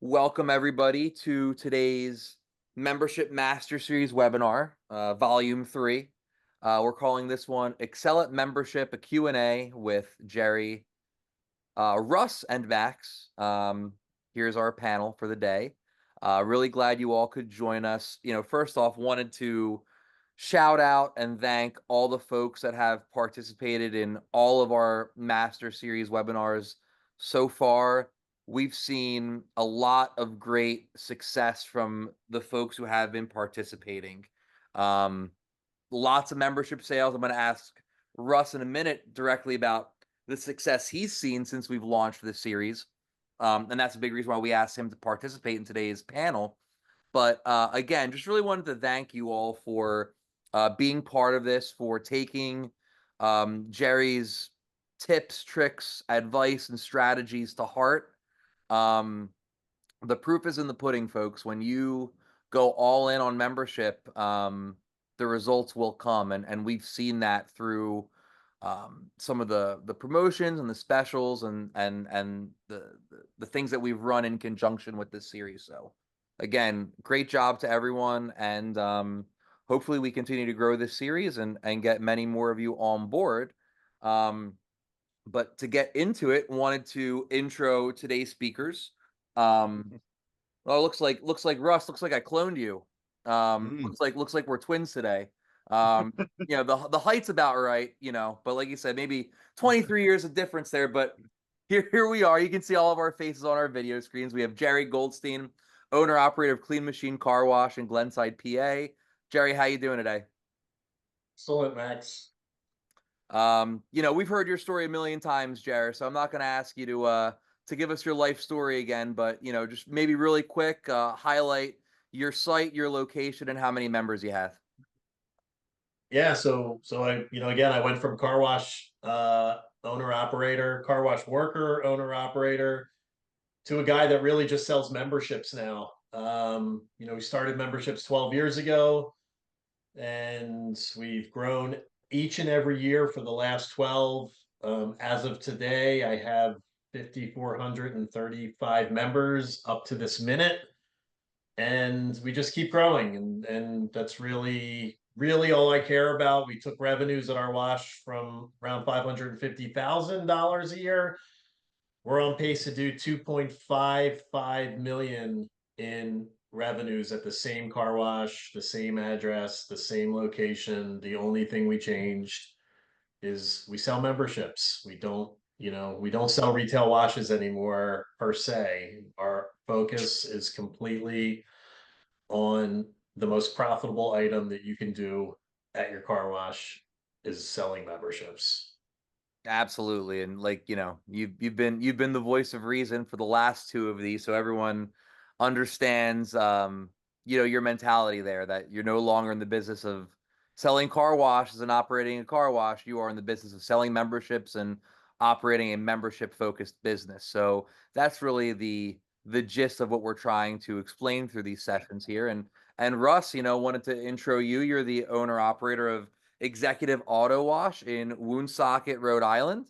Welcome everybody to today's Membership Master Series webinar, Volume 3. We're calling this one Excel at Membership, a Q&A with Jerry, Russ, and Max. Here's our panel for the day. Really glad you all could join us. First off, wanted to shout out and thank all the folks that have participated in all of our Master Series webinars so far. We've seen a lot of great success from the folks who have been participating. Lots of membership sales. I'm going to ask Russ in a minute directly about the success he's seen since we've launched this series. And that's a big reason why we asked him to participate in today's panel. But again, just really wanted to thank you all for being part of this, for taking Jerry's tips, tricks, advice, and strategies to heart. The proof is in the pudding, folks. When you go all in on membership, the results will come, and we've seen that through some of the promotions and the specials and the things that we've run in conjunction with this series. So again, great job to everyone, and hopefully we continue to grow this series and get many more of you on board. But to get into it, wanted to intro today's speakers. Well, looks like Russ. Looks like I cloned you. Looks like we're twins today. The height's about right. But like you said, maybe 23 years of difference there. But here we are. You can see all of our faces on our video screens. We have Jerry Goldstein, owner operator of Clean Machine Car Wash in Glenside, PA. Jerry, how you doing today? Excellent, Max. We've heard your story a million times, Jerry. So I'm not going to ask you to give us your life story again, but just maybe really quick, highlight your site, your location, and how many members you have. Yeah, so again, I went from car wash owner operator, car wash worker, owner operator, to a guy that really just sells memberships now. We started memberships 12 years ago, and we've grown each and every year for the last 12. As of today, I have 5,435 members up to this minute, and we just keep growing, and that's really all I care about. We took revenues at our wash from around $550,000 a year. We're on pace to do 2.55 million in revenues at the same car wash, the same address, the same location. The only thing we changed is we sell memberships. We don't sell retail washes anymore per se. Our focus is completely on the most profitable item that you can do at your car wash is selling memberships. Absolutely, and you've been the voice of reason for the last two of these, so everyone understands your mentality there, that you're no longer in the business of selling car washes and operating a car wash. You are in the business of selling memberships and operating a membership focused business. So that's really the gist of what we're trying to explain through these sessions here. And Russ, wanted to intro you. You're the owner operator of Executive Auto Wash in Woonsocket, Rhode Island.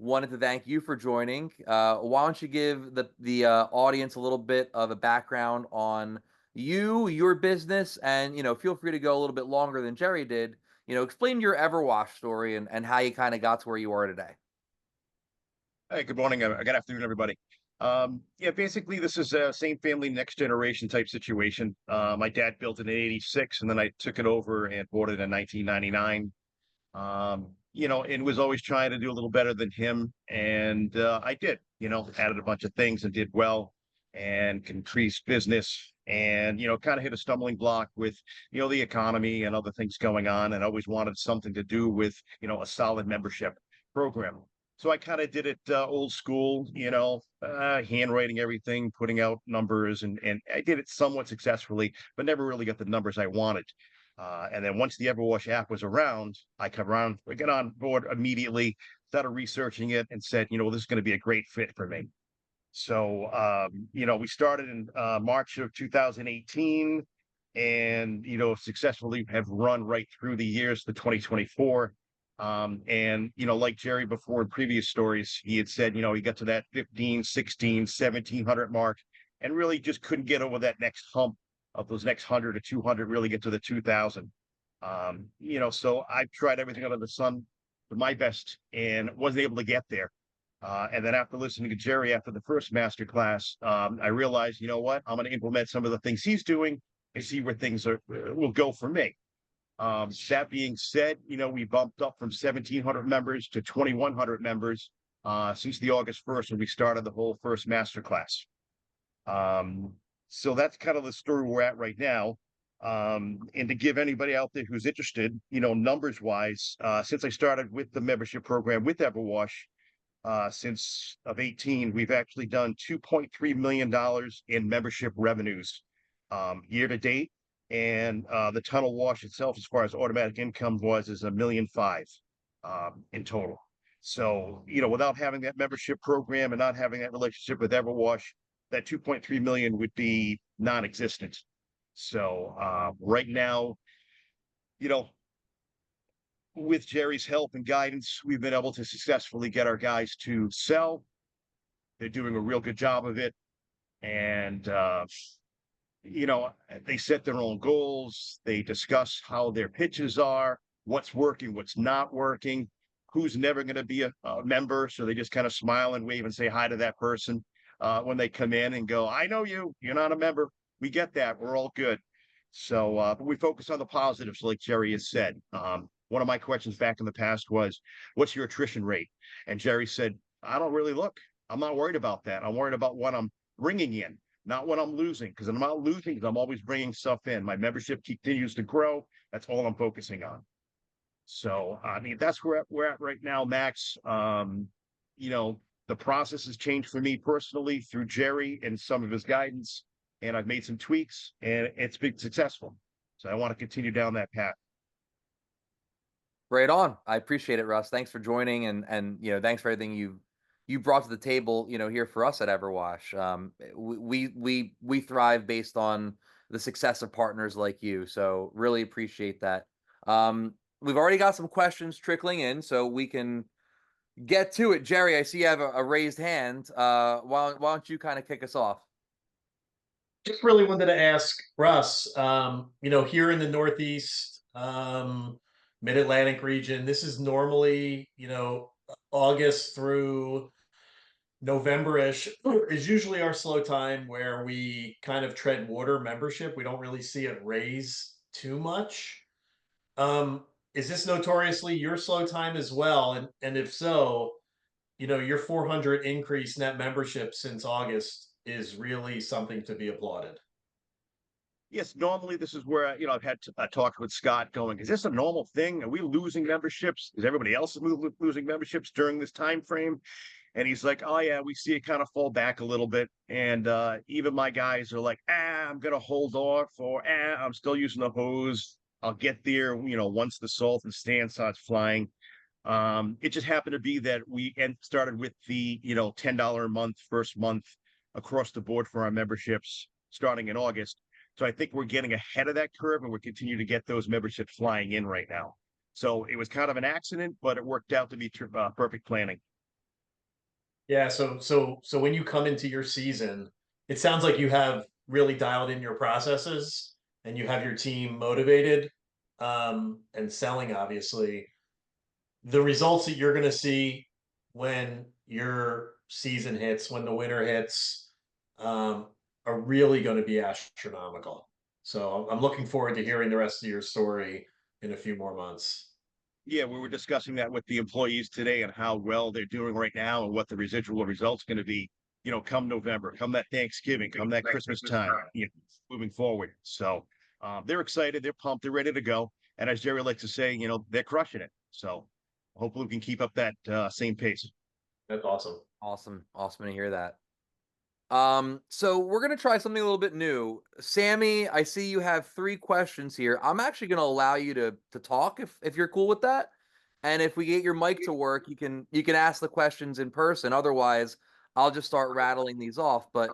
Wanted to thank you for joining. Why don't you give the audience a little bit of a background on you, your business, and feel free to go a little bit longer than Jerry did. Explain your EverWash story and how you kind of got to where you are today. Hey, good morning. Good afternoon, everybody. Yeah, basically, this is a same family, next generation type situation. My dad built it in '86, and then I took it over and bought it in 1999. And was always trying to do a little better than him. And I did, added a bunch of things and did well and increased business and, kind of hit a stumbling block with, the economy and other things going on, and always wanted something to do with, a solid membership program. So I kind of did it old school, handwriting everything, putting out numbers, and I did it somewhat successfully, but never really got the numbers I wanted. And then once the EverWash app was around, I got on board immediately, started researching it, and said, this is going to be a great fit for me. So, we started in March of 2018, and successfully have run right through the years to 2024. And, like Jerry before in previous stories, he had said, he got to that 15, 16, 1700 mark and really just couldn't get over that next hump of those next 100 to 200, really get to the 2000. So I've tried everything under the sun to my best and wasn't able to get there. And then after listening to Jerry after the first master class, I realized, you know what, I'm going to implement some of the things he's doing and see where things will go for me. That being said, we bumped up from 1,700 members to 2,100 members since the August 1st when we started the whole first master class. So that's kind of the story we're at right now. And to give anybody out there who's interested, numbers wise, since I started with the membership program with EverWash, since of 18, we've actually done $2.3 million in membership revenues year to date. And the tunnel wash itself, as far as automatic income is $1.5 million in total. So, without having that membership program and not having that relationship with EverWash, that 2.3 million would be non-existent. So right now, with Jerry's help and guidance, we've been able to successfully get our guys to sell. They're doing a real good job of it. And they set their own goals. They discuss how their pitches are, what's working, what's not working, who's never going to be a member. So they just kind of smile and wave and say hi to that person when they come in and go, I know you, you're not a member. We get that. We're all good. So, but we focus on the positives, like Jerry has said. One of my questions back in the past was, what's your attrition rate? And Jerry said, I don't really look. I'm not worried about that. I'm worried about what I'm bringing in, not what I'm losing, because I'm not losing, because I'm always bringing stuff in. My membership continues to grow. That's all I'm focusing on. So, I mean, that's where we're at right now, Max. The process has changed for me personally through Jerry and some of his guidance, and I've made some tweaks, and it's been successful. So I want to continue down that path. Right on. I appreciate it, Russ. Thanks for joining, and thanks for everything you brought to the table, here for us at EverWash. We thrive based on the success of partners like you. So really appreciate that. We've already got some questions trickling in, so we can get to it. Jerry, I see you have a raised hand. Why don't you kind of kick us off? Just really wanted to ask Russ, here in the Northeast, Mid-Atlantic region, this is normally, August through November-ish is usually our slow time where we kind of tread water membership. We don't really see it raise too much. Is this notoriously your slow time as well? And if so, your 400 increase net membership since August is really something to be applauded. Yes, normally this is where I've had a talk with Scott going, is this a normal thing? Are we losing memberships? Is everybody else losing memberships during this time frame? And he's like, oh yeah, we see it kind of fall back a little bit. And even my guys are like, I'm gonna hold off, or I'm still using the hose. I'll get there, once the salt and sand starts flying. It just happened to be that we started with the $10 a month first month across the board for our memberships starting in August. So I think we're getting ahead of that curve, and we're continuing to get those memberships flying in right now. So it was kind of an accident, but it worked out to be perfect planning. Yeah, so when you come into your season, it sounds like you have really dialed in your processes and you have your team motivated and selling, obviously. The results that you're going to see when your season hits, when the winter hits, um, are really going to be astronomical. So I'm looking forward to hearing the rest of your story in a few more months. Yeah, we were discussing that with the employees today and how well they're doing right now and what the residual result's going to be, come November, come that Thanksgiving, come that Christmas time, moving forward. So they're excited, they're pumped, they're ready to go. And as Jerry likes to say, they're crushing it. So hopefully we can keep up that same pace. That's awesome. Awesome to hear that. So we're gonna try something a little bit new. Sammy, I see you have 3 questions here. I'm actually gonna allow you to talk if you're cool with that. And if we get your mic to work, you can ask the questions in person. Otherwise, I'll just start rattling these off. But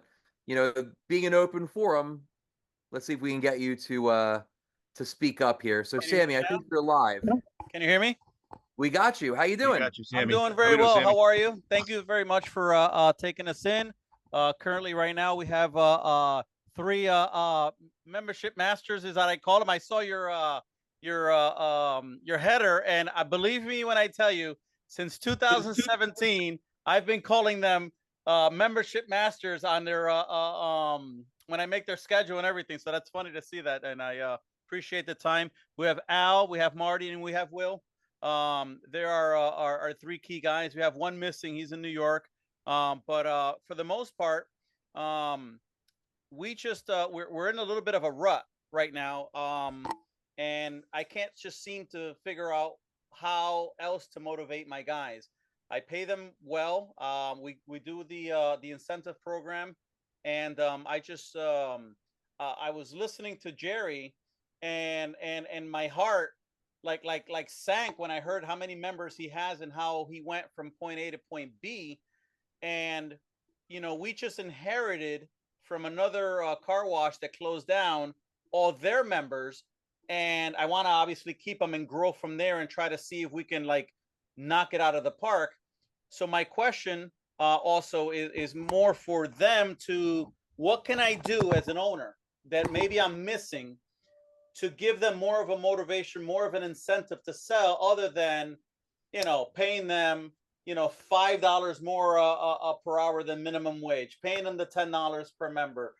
being an open forum, let's see if we can get you to speak up here. So Sammy, I think you're live. Can you hear me? We got you. How you We doing? got you, Sammy. I'm doing How very we doing, well. Sammy? How are you? Thank you very much for taking us in. Currently, right now, we have three membership masters, as I call them. I saw your header, and I believe me when I tell you, since 2017, I've been calling them membership masters on their when I make their schedule and everything. So that's funny to see that, and I appreciate the time. We have Al, we have Marty, and we have Will. There are our three key guys. We have one missing. He's in New York. But for the most part, we just we're in a little bit of a rut right now. And I can't just seem to figure out how else to motivate my guys. I pay them well. We do the incentive program, and I was listening to Jerry, and my heart like sank when I heard how many members he has and how he went from point A to point B. And we just inherited from another car wash that closed down all their members, and I want to obviously keep them and grow from there and try to see if we can like knock it out of the park. So my question also is more for them to, what can I do as an owner that maybe I'm missing to give them more of a motivation, more of an incentive to sell, other than paying them $5 more per hour than minimum wage, paying them the $10 per member,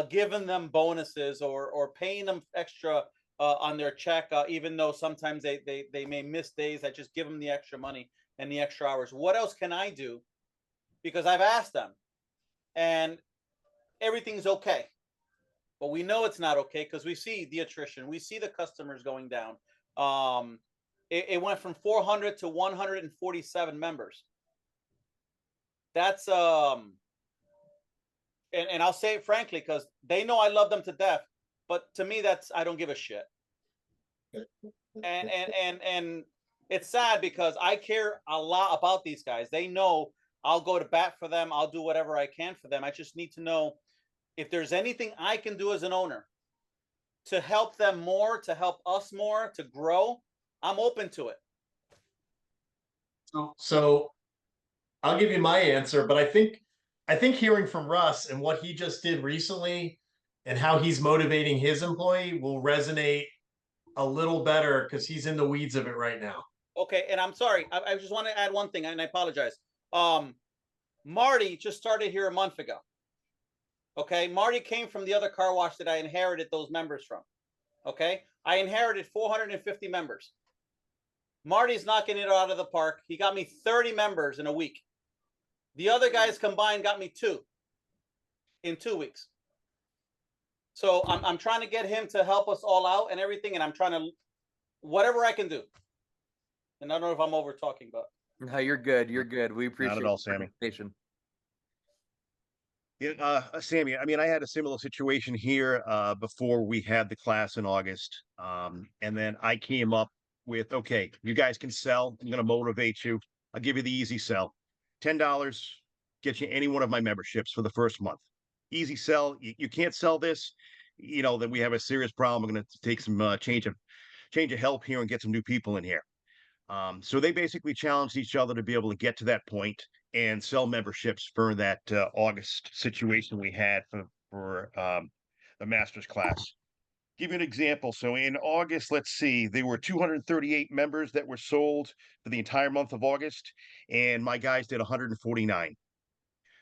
giving them bonuses, or paying them extra on their check, even though sometimes they may miss days. I just give them the extra money and the extra hours. What else can I do? Because I've asked them, and everything's okay. But we know it's not okay because we see the attrition. We see the customers going down. It went from 400 to 147 members. That's and I'll say it frankly, because they know I love them to death. But to me, that's, I don't give a shit. And it's sad because I care a lot about these guys. They know I'll go to bat for them. I'll do whatever I can for them. I just need to know if there's anything I can do as an owner to help them more, to help us more, to grow. I'm open to it. So I'll give you my answer, but I think hearing from Russ and what he just did recently and how he's motivating his employee will resonate a little better because he's in the weeds of it right now. Okay, and I'm sorry. I just want to add one thing, and I apologize. Marty just started here a month ago. Okay, Marty came from the other car wash that I inherited those members from. Okay, I inherited 450 members. Marty's knocking it out of the park. He got me 30 members in a week. The other guys combined got me 2 in 2 weeks. So I'm trying to get him to help us all out and everything, and I'm trying to whatever I can do. And I don't know if I'm over talking, but No, you're good. You're good. We appreciate Not at all, the Sammy. participation. Yeah, Sammy, I mean, I had a similar situation here before we had the class in August. And then I came up with, okay, you guys can sell. I'm going to motivate you. I'll give you the easy sell. $10 gets you any one of my memberships for the first month. Easy sell. You can't sell this, then we have a serious problem. We're going to take some change of help here and get some new people in here. So they basically challenged each other to be able to get to that point and sell memberships for that August situation we had for the master's class. Give you an example. So in August, let's see, there were 238 members that were sold for the entire month of August, and my guys did 149.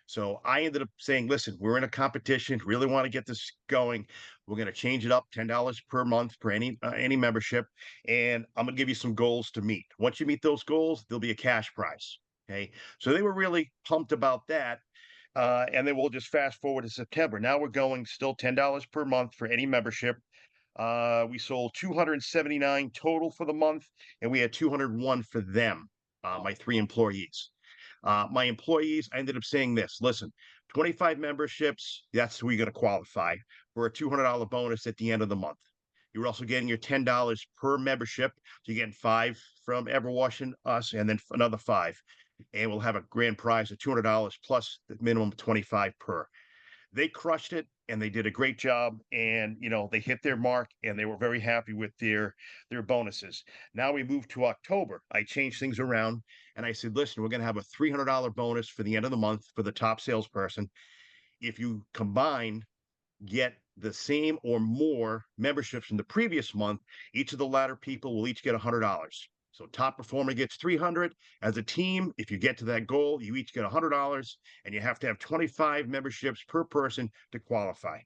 So I ended up saying, listen, we're in a competition, really want to get this going. We're going to change it up, $10 per month for any membership. And I'm going to give you some goals to meet. Once you meet those goals, there'll be a cash prize. Okay. So they were really pumped about that. And then we'll just fast forward to September. Now we're going still $10 per month for any membership. We sold 279 total for the month, and we had 201 for them, my 3 employees. My employees, I ended up saying this, listen, 25 memberships, that's who you're going to qualify for a $200 bonus at the end of the month. You're also getting your $10 per membership. So you're getting 5 from EverWash and us, and then another 5. And we'll have a grand prize of $200 plus the minimum 25 per. they crushed it and they did a great job, and they hit their mark and they were very happy with their bonuses. Now we move to October. I changed things around and I said, listen, we're going to have a $300 bonus for the end of the month for the top salesperson. If you combine, get the same or more memberships from the previous month, each of the latter people will each get $100. So top performer gets 300. As a team, if you get to that goal, you each get $100, and you have to have 25 memberships per person to qualify.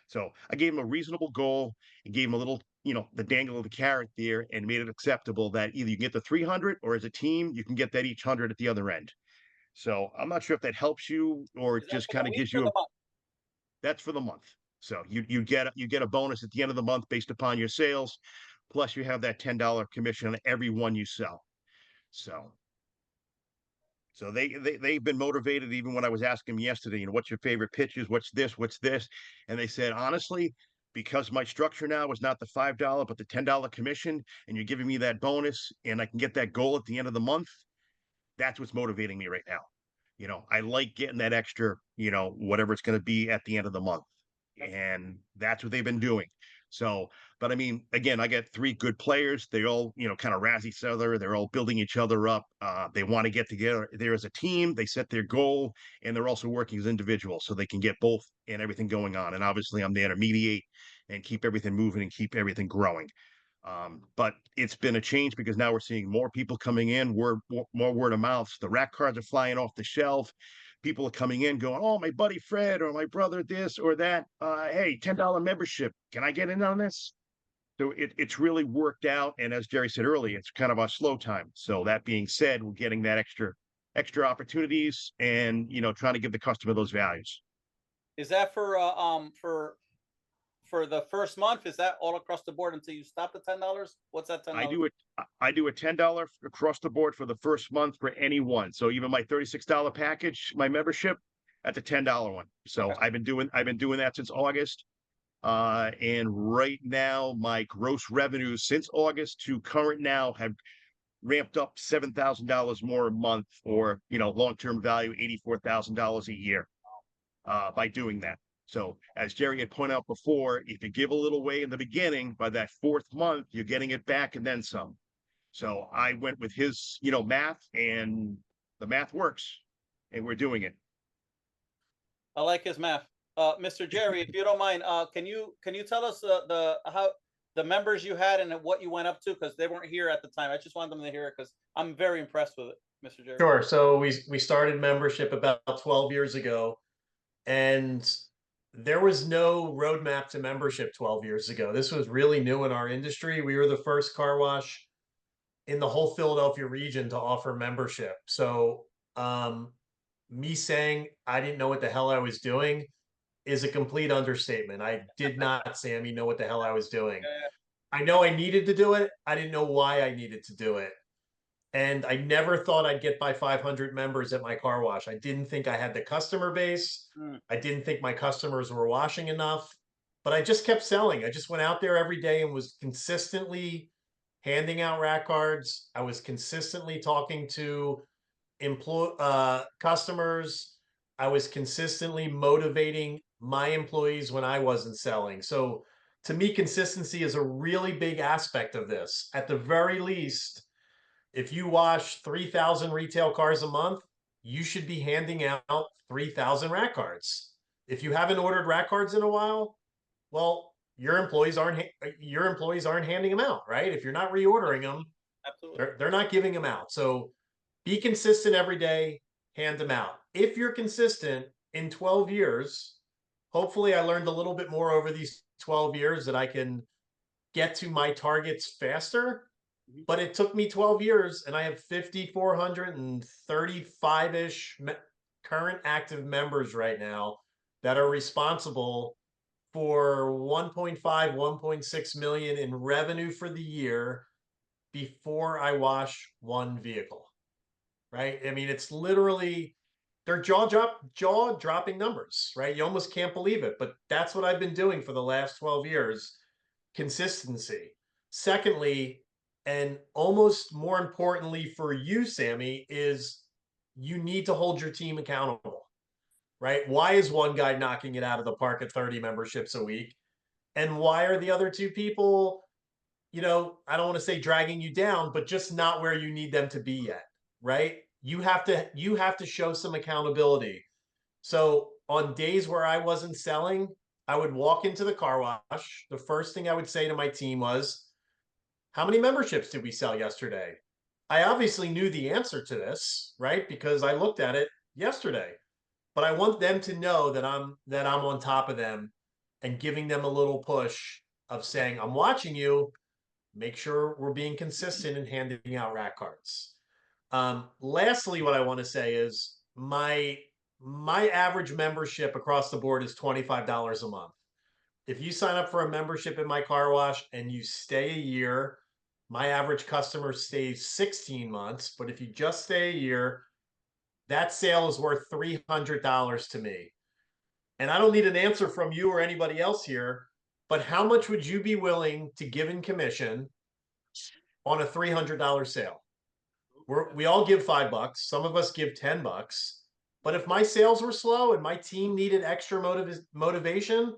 So I gave him a reasonable goal and gave him a little, the dangle of the carrot there, and made it acceptable that either you get the 300, or as a team, you can get that each 100 at the other end. So I'm not sure if that helps you or Is it that just for the kind of week gives or you the month? that's for the month. So you get a bonus at the end of the month based upon your sales, plus you have that $10 commission on every one you sell. So they've been motivated. Even when I was asking them yesterday, what's your favorite pitches? What's this? And they said, honestly, because my structure now is not the $5 but the $10 commission, and you're giving me that bonus, and I can get that goal at the end of the month. That's what's motivating me right now. I like getting that extra, whatever it's going to be at the end of the month. And that's what they've been doing. So, but I mean, again, I got three good players. They all, kind of razz each other. They're all building each other up. They want to get together there as a team. They set their goal, and they're also working as individuals so they can get both and everything going on. And obviously, I'm there to mediate and keep everything moving and keep everything growing. But it's been a change because now we're seeing more people coming in, more word of mouth. The rack cards are flying off the shelf. People are coming in going, oh, my buddy Fred or my brother this or that. Hey, $10 membership. Can I get in on this? So it's really worked out. And as Jerry said earlier, it's kind of a slow time. So that being said, we're getting that extra opportunities and, trying to give the customer those values. Is that for the first month? Is that all across the board until you stop the $10? What's that $10? I do a $10 across the board for the first month for anyone. So even my $36 package, my membership, that's a $10 one. So Okay. I've been doing that since August. And right now my gross revenues since August to current now have ramped up $7,000 more a month, or long-term value $84,000 a year by doing that. So as Jerry had pointed out before, if you give a little way in the beginning, by that fourth month, you're getting it back and then some. So I went with his, math, and the math works, and we're doing it. I like his math. Mr. Jerry, if you don't mind, can you tell us how the members you had and what you went up to, because they weren't here at the time. I just want them to hear it because I'm very impressed with it, Mr. Jerry. Sure. So we started membership about 12 years ago, and there was no roadmap to membership 12 years ago. This was really new in our industry. We were the first car wash in the whole Philadelphia region to offer membership. So me saying I didn't know what the hell I was doing is a complete understatement. I did not, Sammy, know what the hell I was doing. Yeah. I know I needed to do it. I didn't know why I needed to do it. And I never thought I'd get by 500 members at my car wash. I didn't think I had the customer base. Mm. I didn't think my customers were washing enough, but I just kept selling. I just went out there every day and was consistently handing out rack cards. I was consistently talking to customers. I was consistently motivating my employees when I wasn't selling. So to me, consistency is a really big aspect of this. At the very least, if you wash 3,000 retail cars a month, you should be handing out 3,000 rack cards. If you haven't ordered rack cards in a while, well, your employees aren't handing them out, right? If you're not reordering them, Absolutely. they're not giving them out. So be consistent every day, hand them out. If you're consistent in 12 years, hopefully I learned a little bit more over these 12 years that I can get to my targets faster. But it took me 12 years, and I have 5,435-ish current active members right now that are responsible for 1.5, 1.6 million in revenue for the year before I wash one vehicle. Right? I mean, it's literally they're jaw-dropping numbers, right? You almost can't believe it, but that's what I've been doing for the last 12 years. Consistency. Secondly, and almost more importantly for you, Sammy, is you need to hold your team accountable. right? Why is one guy knocking it out of the park at 30 memberships a week? And why are the other two people, I don't want to say dragging you down, but just not where you need them to be yet, right? You have to show some accountability. So on days where I wasn't selling, I would walk into the car wash. The first thing I would say to my team was, how many memberships did we sell yesterday? I obviously knew the answer to this, right? Because I looked at it yesterday. But I want them to know that I'm on top of them and giving them a little push of saying, I'm watching you. Make sure we're being consistent in handing out rack cards. Lastly, what I want to say is my average membership across the board is $25 a month. If you sign up for a membership in my car wash and you stay a year, my average customer stays 16 months. But if you just stay a year, that sale is worth $300 to me. And I don't need an answer from you or anybody else here, but how much would you be willing to give in commission on a $300 sale? We all give $5. Some of us give $10. But if my sales were slow and my team needed extra motivation,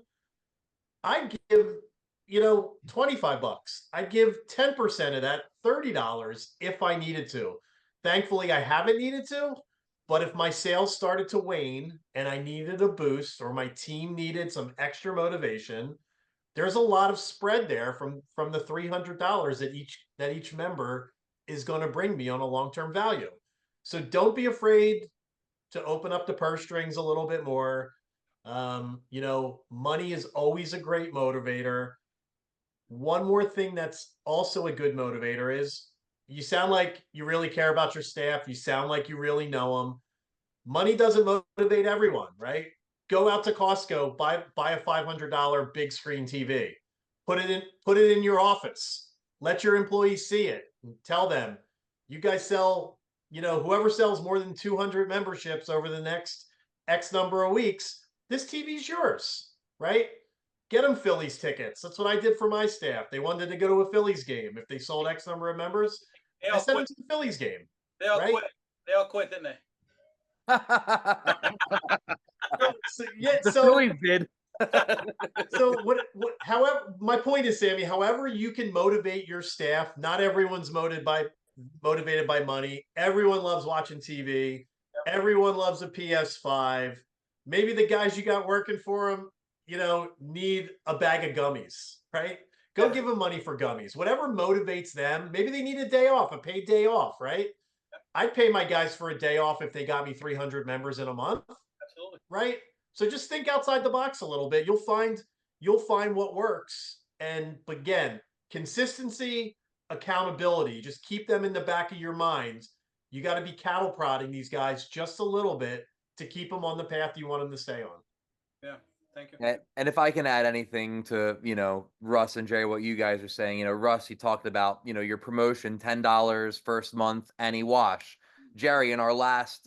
I'd give, 25 bucks. I'd give 10% of that, $30 if I needed to. Thankfully, I haven't needed to, but if my sales started to wane and I needed a boost or my team needed some extra motivation, there's a lot of spread there from the $300 that each member is going to bring me on a long-term value. So don't be afraid to open up the purse strings a little bit more. Money is always a great motivator. One more thing that's also a good motivator is you sound like you really care about your staff. You sound like you really know them. Money doesn't motivate everyone, right? Go out to Costco, buy a $500 big screen TV, put it in your office. Let your employees see it. Tell them, you guys sell, whoever sells more than 200 memberships over the next X number of weeks, this TV's yours, right? Get them Phillies tickets. That's what I did for my staff. They wanted to go to a Phillies game. If they sold X number of members, They I all sent them quit. to the Phillies game, They all right? quit. They all quit, didn't they? Yeah, The so Phillies did. so however, my point is, Sammy, however you can motivate your staff, not everyone's motivated by money. Everyone loves watching TV. Everyone loves a PS5. Maybe the guys you got working for them, need a bag of gummies, right? Go give them money for gummies. Whatever motivates them. Maybe they need a day off, a paid day off, right? I'd pay my guys for a day off if they got me 300 members in a month, Absolutely. right? So just think outside the box a little bit. You'll find what works. And again, consistency, accountability. Just keep them in the back of your mind. You got to be cattle prodding these guys just a little bit to keep them on the path you want them to stay on. Yeah. Thank you. And if I can add anything to, Russ and Jerry, what you guys are saying, Russ, you talked about, your promotion, $10 first month, any wash. Jerry, in our last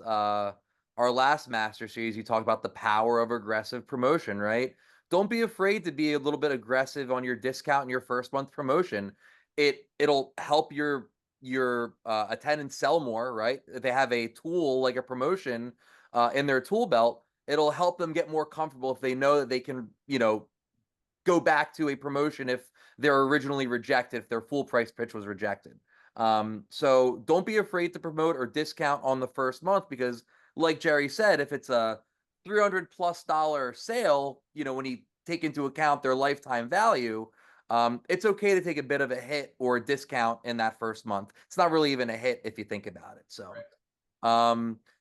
master series, you talked about the power of aggressive promotion, right? Don't be afraid to be a little bit aggressive on your discount in your first month promotion. It'll help your attendants sell more, right? If they have a tool like a promotion in their tool belt, it'll help them get more comfortable if they know that they can, go back to a promotion if they're originally rejected, if their full price pitch was rejected. So don't be afraid to promote or discount on the first month because, like Jerry said, if it's a $300+ sale, when you take into account their lifetime value, it's okay to take a bit of a hit or a discount in that first month. It's not really even a hit if you think about it. So,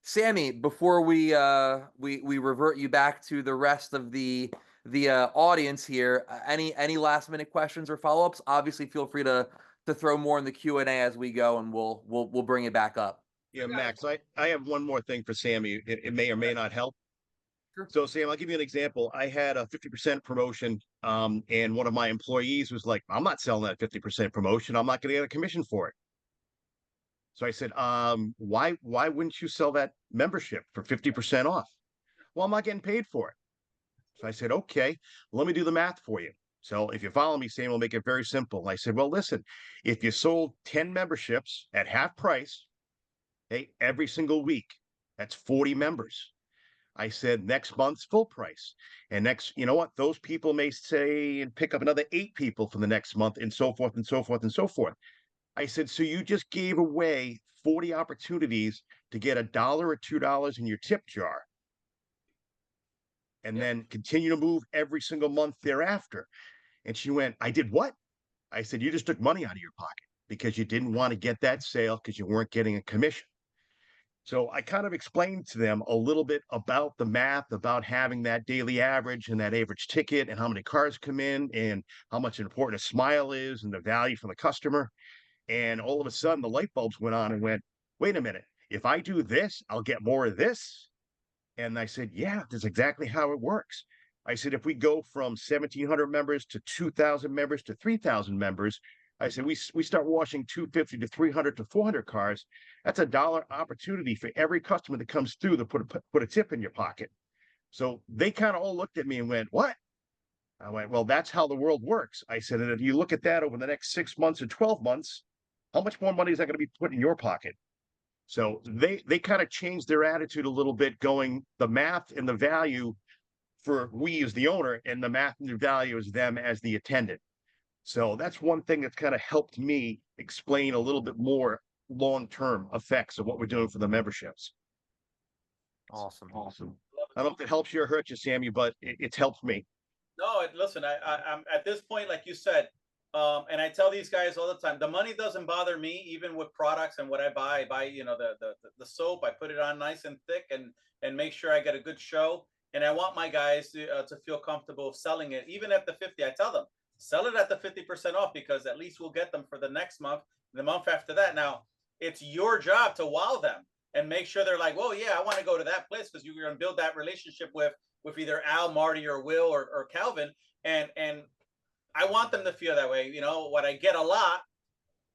Sammy, before we revert you back to the rest of the audience here, any last minute questions or follow ups? Obviously, feel free to throw more in the Q&A as we go, and we'll bring it back up. Yeah, Max, I have one more thing for Sammy. It may or may not help. Sure. So, Sam, I'll give you an example. I had a 50% promotion, and one of my employees was like, I'm not selling that 50% promotion. I'm not going to get a commission for it. So I said, why wouldn't you sell that membership for 50% off? Well, I'm not getting paid for it. So I said, okay, let me do the math for you. So if you follow me, Sam, we'll make it very simple. I said, well, listen, if you sold 10 memberships at half price, hey, every single week, that's 40 members. I said, next month's full price. And next, you know what? Those people may say and pick up another 8 people for the next month, and so forth and so forth and so forth. I said, so you just gave away 40 opportunities to get $1 or $2 in your tip jar and Yep. then continue to move every single month thereafter. And she went, I did what? I said, you just took money out of your pocket because you didn't want to get that sale because you weren't getting a commission. So I kind of explained to them a little bit about the math, about having that daily average and that average ticket and how many cars come in and how much important a smile is and the value for the customer. And all of a sudden the light bulbs went on and went, wait a minute, if I do this, I'll get more of this. And I said, yeah, that's exactly how it works. I said, if we go from 1,700 members to 2,000 members to 3,000 members, I said, we start washing 250 to 300 to 400 cars. That's $1 opportunity for every customer that comes through to put a tip in your pocket. So they kind of all looked at me and went, what? I went, well, that's how the world works. I said, and if you look at that over the next 6 months or 12 months, how much more money is that going to be put in your pocket? So they kind of changed their attitude a little bit, going the math and the value for we as the owner, and the math and the value is them as the attendant. So that's one thing that's kind of helped me explain a little bit more long-term effects of what we're doing for the memberships. Awesome. Awesome. I don't know if it helps you or hurts you, Sammy, but it's helped me. No, listen, I'm at this point, like you said, and I tell these guys all the time, the money doesn't bother me, even with products and what I buy. I buy, you know, the soap, I put it on nice and thick, and make sure I get a good show. And I want my guys to feel comfortable selling it, even at the 50. I tell them, sell it at the 50% off, because at least we'll get them for the next month, the month after that. Now, it's your job to wow them and make sure they're like, well, yeah, I want to go to that place, because you're going to build that relationship with either Al, Marty, or Will, or Calvin. And I want them to feel that way. You know, what I get a lot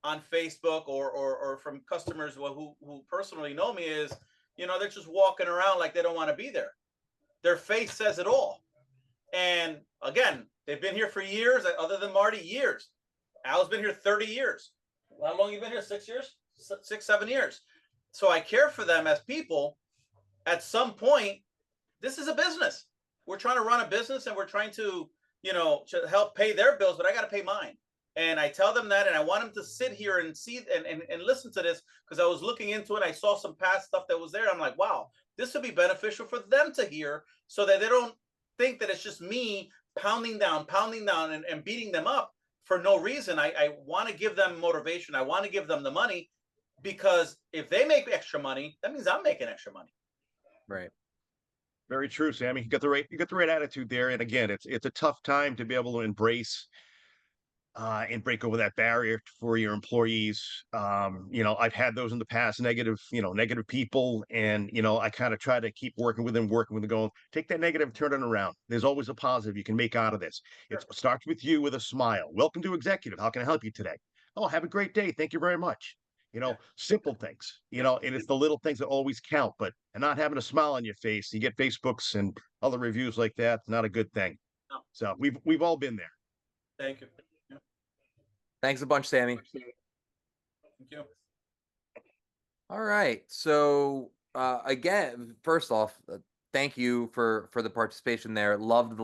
on Facebook or from customers who personally know me is, you know, they're just walking around like they don't want to be there. Their face says it all. And again, they've been here for years, other than Marty, years. Al's been here 30 years. How long you been here? 6 years? 6, 7 years. So I care for them as people. At some point, this is a business. We're trying to run a business, and we're trying to, you know, to help pay their bills, but I got to pay mine. And I tell them that, and I want them to sit here and see and listen to this, because I was looking into it. I saw some past stuff that was there. I'm like, wow, this would be beneficial for them to hear, so that they don't think that it's just me pounding down and beating them up for no reason. I want to give them motivation. I want to give them the money, because if they make extra money, that means I'm making extra money. Right. Very true, Sammy. You got the right attitude there. And again, it's a tough time to be able to embrace and break over that barrier for your employees. You know, I've had those in the past, negative people. And, you know, I kind of try to keep working with them, going, take that negative, turn it around. There's always a positive you can make out of this. Sure. It starts with you with a smile. Welcome to Executive. How can I help you today? Oh, have a great day. Thank you very much. You know, simple things, you know, and it's the little things that always count, but and not having a smile on your face. You get Facebooks and other reviews like that. It's not a good thing. No. So we've all been there. Thank you. Yeah. Thanks a bunch, Sammy. Thank you. All right. So again, first off, thank you for the participation there. Loved the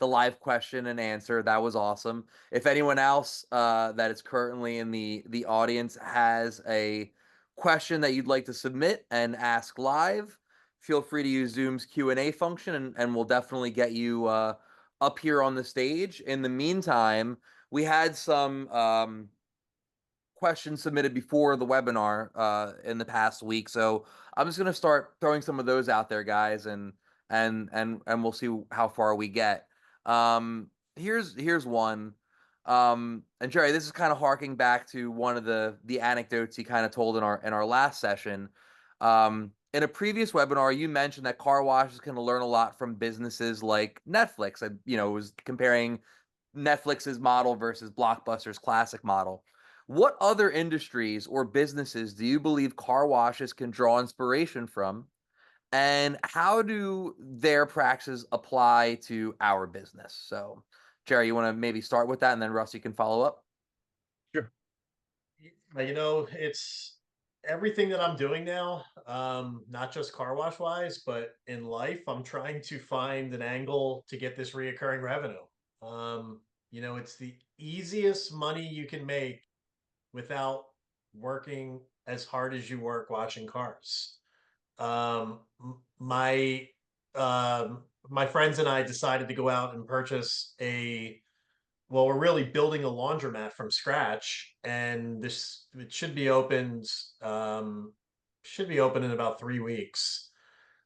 live question and answer. That was awesome. If anyone else that is currently in the audience has a question that you'd like to submit and ask live, feel free to use Zoom's Q&A function, and we'll definitely get you up here on the stage. In the meantime, we had some questions submitted before the webinar in the past week, so I'm just gonna start throwing some of those out there, guys, and we'll see how far we get. Here's one, and Jerry, this is kind of harking back to one of the anecdotes you kind of told in our last session. In a previous webinar, you mentioned that car washes can learn a lot from businesses like Netflix. I, you know, was comparing Netflix's model versus Blockbuster's classic model. What other industries or businesses do you believe car washes can draw inspiration from? And how do their practices apply to our business? So, Jerry, you want to maybe start with that, and then Russ, you can follow up? You know, everything that I'm doing now, not just car wash wise, but in life, I'm trying to find an angle to get this reoccurring revenue. Um, it's the easiest money you can make without working as hard as you work washing cars. Um, my my friends and I decided to go out and purchase well, we're really building a laundromat from scratch, and it should be open in about 3 weeks.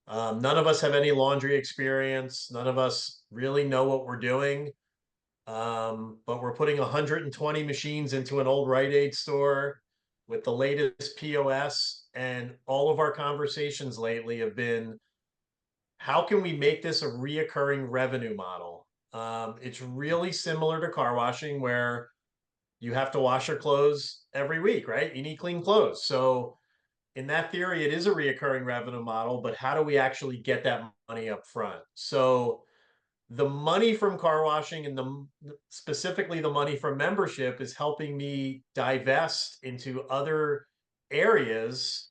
None of us have any laundry experience. None of us really know what we're doing. But we're putting 120 machines into an old Rite Aid store with the latest POS, and all of our conversations lately have been, how can we make this a reoccurring revenue model? It's really similar to car washing, where you have to wash your clothes every week, right? You need clean clothes. So in that theory, it is a reoccurring revenue model, but how do we actually get that money up front? So the money from car washing and specifically the money from membership is helping me divest into other areas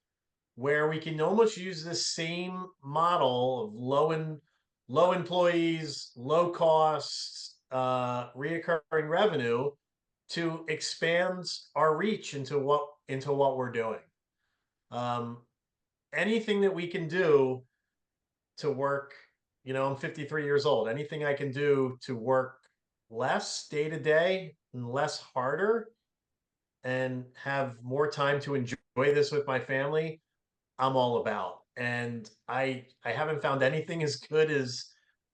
where we can almost use this same model of low employees, low costs, reoccurring revenue to expand our reach into what we're doing. Um, Anything that we can do to work, I'm 53 years old. Anything I can do to work less day to day and less harder and have more time to enjoy this with my family, I'm all about. And I haven't found anything as good as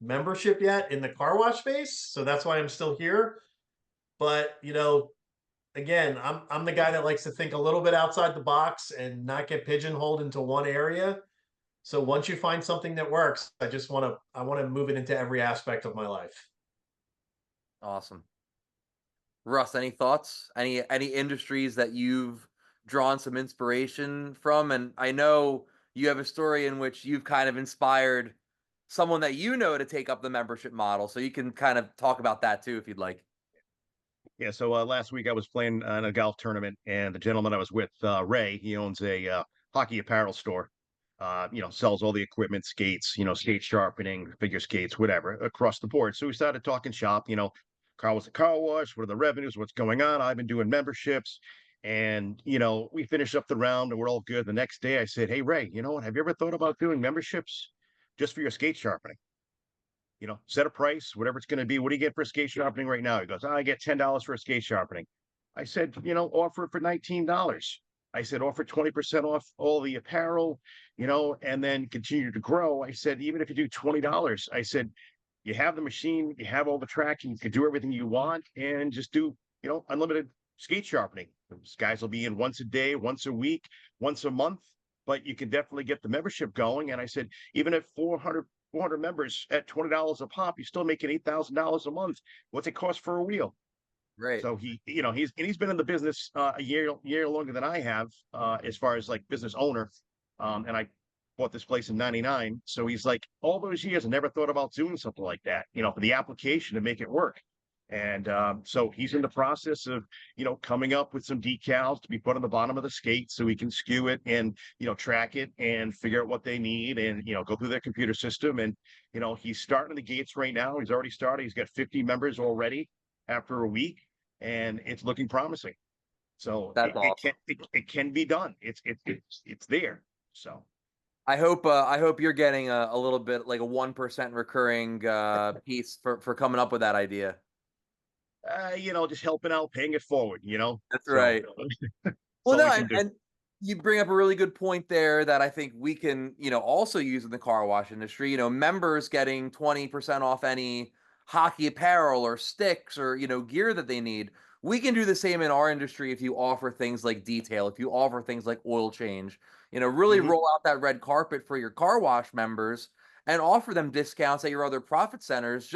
membership yet in the car wash space, so that's why I'm still here. But again, I'm the guy that likes to think a little bit outside the box and not get pigeonholed into one area. So once you find something that works, I want to move it into every aspect of my life. Awesome. Russ, any thoughts? Any industries that you've drawn some inspiration from? And I know you have a story in which you've kind of inspired someone that you know to take up the membership model. So you can kind of talk about that too, if you'd like. Yeah, so last week I was playing in a golf tournament, and the gentleman I was with, Ray, he owns a hockey apparel store. Sells all the equipment, skates, skate sharpening, figure skates, whatever, across the board. So we started talking shop. Carl was a car wash. What are the revenues? What's going on? I've been doing memberships, and we finished up the round, and we're all good. The next day, I said, "Hey, Ray, you know what? Have you ever thought about doing memberships just for your skate sharpening? Set a price, whatever it's going to be. What do you get for skate sharpening right now?" He goes, "I get $10 for a skate sharpening." I said, offer it for $19. I said, offer 20% off all the apparel, and then continue to grow. I said, even if you do $20, I said, you have the machine, you have all the tracking, you can do everything you want, and just do, unlimited skate sharpening. Those guys will be in once a day, once a week, once a month, but you can definitely get the membership going. And I said, even at 400 members at $20 a pop, you're still making $8,000 a month. What's it cost for a wheel? Right. So he's been in the business a year longer than I have, as far as like business owner. And I bought this place in '99. So he's like, all those years I never thought about doing something like that, for the application to make it work. And so he's in the process of, coming up with some decals to be put on the bottom of the skate so we can skew it and, track it and figure out what they need and, go through their computer system. And, he's starting the gates right now. He's already started. He's got 50 members already after a week, and it's looking promising. So That's awesome. it can be done. It's there. So I hope you're getting a little bit like a 1% recurring piece for coming up with that idea. just helping out, paying it forward. That's So right. that's Well, all no, we can do. and you bring up a really good point there that I think we can, also use in the car wash industry. Members getting 20% off any hockey apparel or sticks or, gear that they need. We can do the same in our industry if you offer things like detail, if you offer things like oil change, really Mhm. roll out that red carpet for your car wash members and offer them discounts at your other profit centers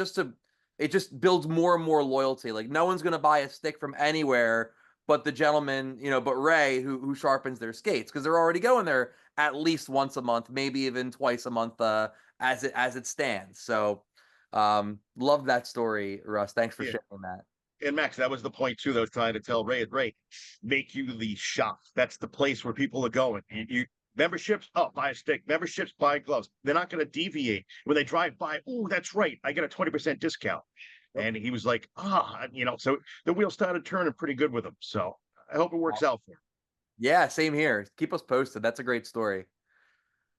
it just builds more and more loyalty. Like no one's going to buy a stick from anywhere but the gentleman, but Ray, who sharpens their skates, because they're already going there at least once a month, maybe even twice a month, as it stands. So, love that story, Russ. Thanks for Yeah. sharing that. And Max, that was the point too that I was trying to tell Ray. Ray, make you the shop. That's the place where people are going. You memberships, oh, buy a stick. Memberships, buy gloves. They're not going to deviate when they drive by. Oh, that's right. I get a 20% discount. And he was like, so the wheels started turning pretty good with him. So I hope it works out for him. Yeah, same here. Keep us posted. That's a great story.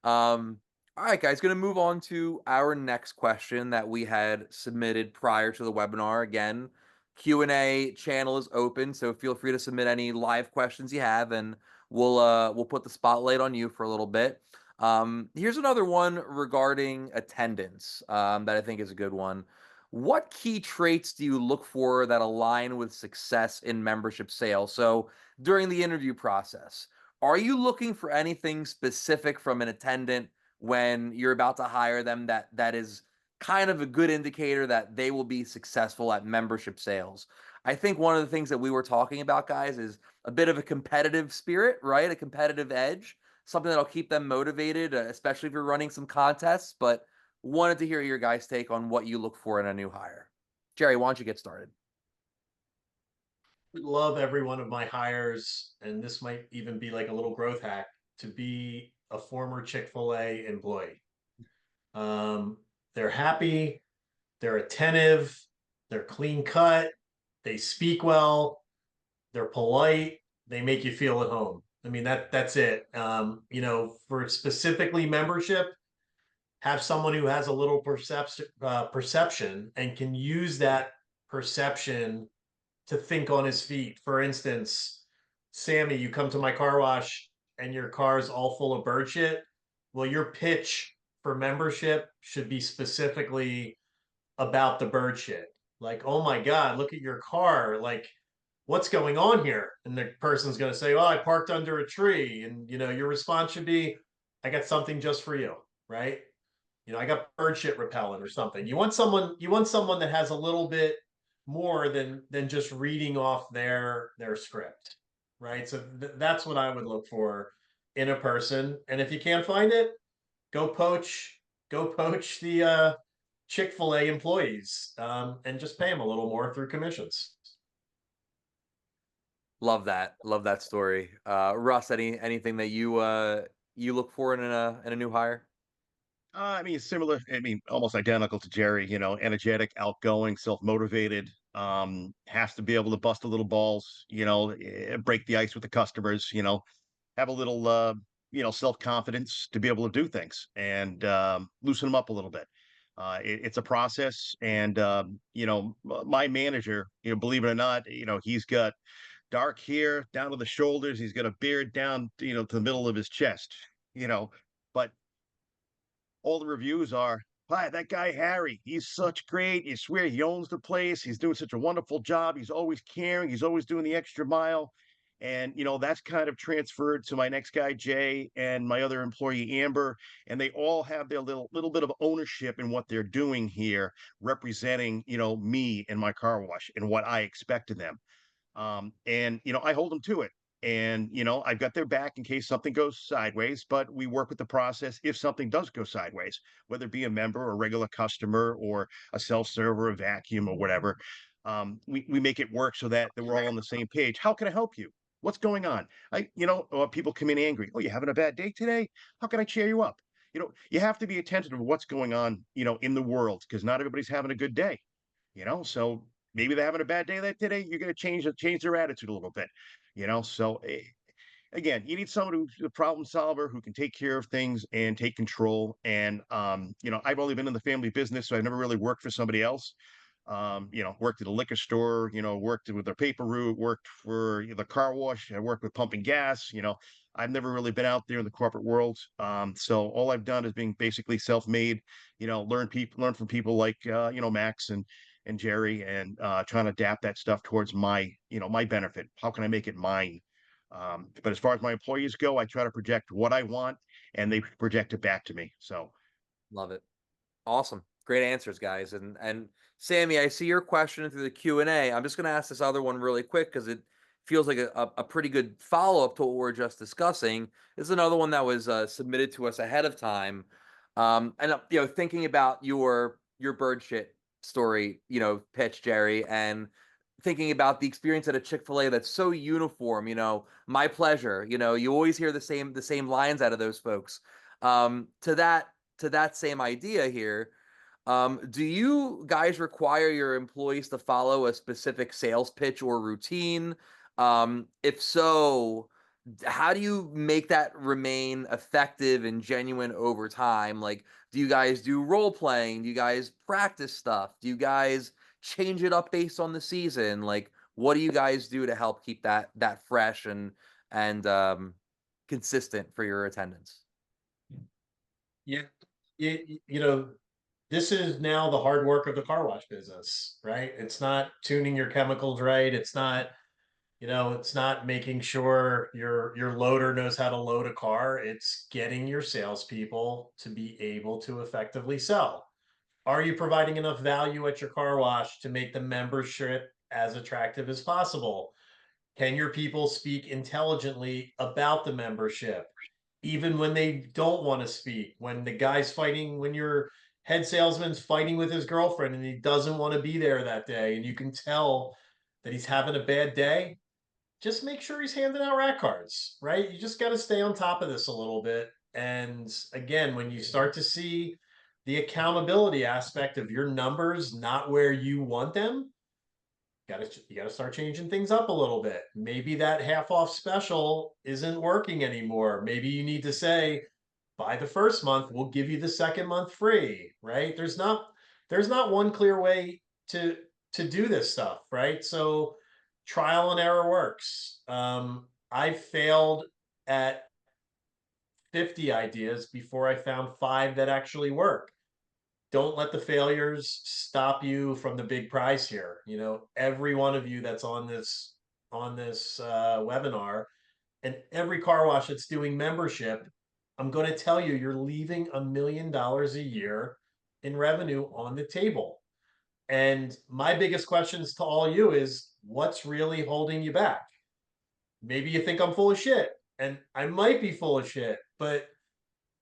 All right, guys, going to move on to our next question that we had submitted prior to the webinar. Again, Q&A channel is open, so feel free to submit any live questions you have, and we'll put the spotlight on you for a little bit. Here's another one regarding attendance that I think is a good one. What key traits do you look for that align with success in membership sales? So during the interview process, are you looking for anything specific from an attendant when you're about to hire them that is kind of a good indicator that they will be successful at membership sales? I think one of the things that we were talking about, guys, is a bit of a competitive spirit, right? A competitive edge, something that'll keep them motivated, especially if you're running some contests. But wanted to hear your guys' take on what you look for in a new hire. Jerry, why don't you get started? Love every one of my hires, and this might even be like a little growth hack, to be a former Chick-fil-A employee. They're happy, they're attentive, they're clean cut, they speak well, they're polite, they make you feel at home. I mean, that's it. For specifically membership, have someone who has a little perception and can use that perception to think on his feet. For instance, Sammy, you come to my car wash and your car's all full of bird shit. Well, your pitch for membership should be specifically about the bird shit. Like, oh my God, look at your car. Like, what's going on here? And the person's going to say, oh, I parked under a tree. And, your response should be, I got something just for you, right? I got bird shit repellent or something. You want someone that has a little bit more than just reading off their script, right? So that's what I would look for in a person. And if you can't find it, go poach the Chick-fil-A employees, and just pay them a little more through commissions. Love that story. Russ, anything that you look for in a new hire? I mean, similar. I mean, almost identical to Jerry. Energetic, outgoing, self-motivated. Has to be able to bust a little balls. Break the ice with the customers. Have a little, self-confidence to be able to do things and loosen them up a little bit. It's a process, and my manager, believe it or not, he's got dark hair down to the shoulders. He's got a beard down, to the middle of his chest. But all the reviews are, hi, that guy Harry, he's such great. You swear he owns the place. He's doing such a wonderful job. He's always caring. He's always doing the extra mile. And that's kind of transferred to my next guy Jay and my other employee Amber, and they all have their little bit of ownership in what they're doing here, representing me and my car wash and what I expect of them. And I hold them to it. And I've got their back in case something goes sideways, but we work with the process if something does go sideways, whether it be a member or a regular customer or a self-serve or a vacuum or whatever. We make it work so that we're all on the same page. How can I help you? What's going on? People come in angry. Oh, you having a bad day today? How can I cheer you up? You have to be attentive to what's going on, in the world, because not everybody's having a good day. So maybe they're having a bad day that today. You're going to change their attitude a little bit. So again, you need someone who's a problem solver who can take care of things and take control. And I've only been in the family business, so I've never really worked for somebody else. Worked at a liquor store, worked with their paper route, worked for the car wash, I worked with pumping gas. I've never really been out there in the corporate world. So all I've done is being basically self-made, learn from people like Max and Jerry, and trying to adapt that stuff towards my benefit. How can I make it mine? But as far as my employees go, I try to project what I want and they project it back to me. So Love it. Awesome. Great answers, guys. And Sammy, I see your question through the Q&A. I'm just going to ask this other one really quick because it feels like a pretty good follow-up to what we're just discussing. This is another one that was submitted to us ahead of time. And thinking about your bird shit story, pitch, Jerry, and thinking about the experience at a Chick-fil-A that's so uniform, my pleasure, you always hear the same lines out of those folks. To that same idea here, do you guys require your employees to follow a specific sales pitch or routine? If so, how do you make that remain effective and genuine over time? Like, do you guys do role playing? Do you guys practice stuff? Do you guys change it up based on the season? Like, what do you guys do to help keep that fresh and consistent for your attendance? Yeah, you know, this is now the hard work of the car wash business, right? It's not tuning your chemicals right. It's not making sure your loader knows how to load a car. It's getting your salespeople to be able to effectively sell. Are you providing enough value at your car wash to make the membership as attractive as possible? Can your people speak intelligently about the membership, even when they don't want to speak? When the guy's fighting, when your head salesman's fighting with his girlfriend and he doesn't want to be there that day, and you can tell that he's having a bad day, just make sure he's handing out rat cards, right? You just got to stay on top of this a little bit. And again, when you start to see the accountability aspect of your numbers not where you want them, you gotta start changing things up a little bit. Maybe that half off special isn't working anymore. Maybe you need to say, buy the first month, we'll give you the second month free, right? There's not one clear way to do this stuff, right? So trial and error works. I failed at 50 ideas before I found 5 that actually work. Don't let the failures stop you from the big prize here. Every one of you that's on this webinar, and every car wash that's doing membership, I'm going to tell you, you're leaving $1 million a year in revenue on the table. And my biggest questions to all you is, what's really holding you back? Maybe you think I'm full of shit, and I might be full of shit, but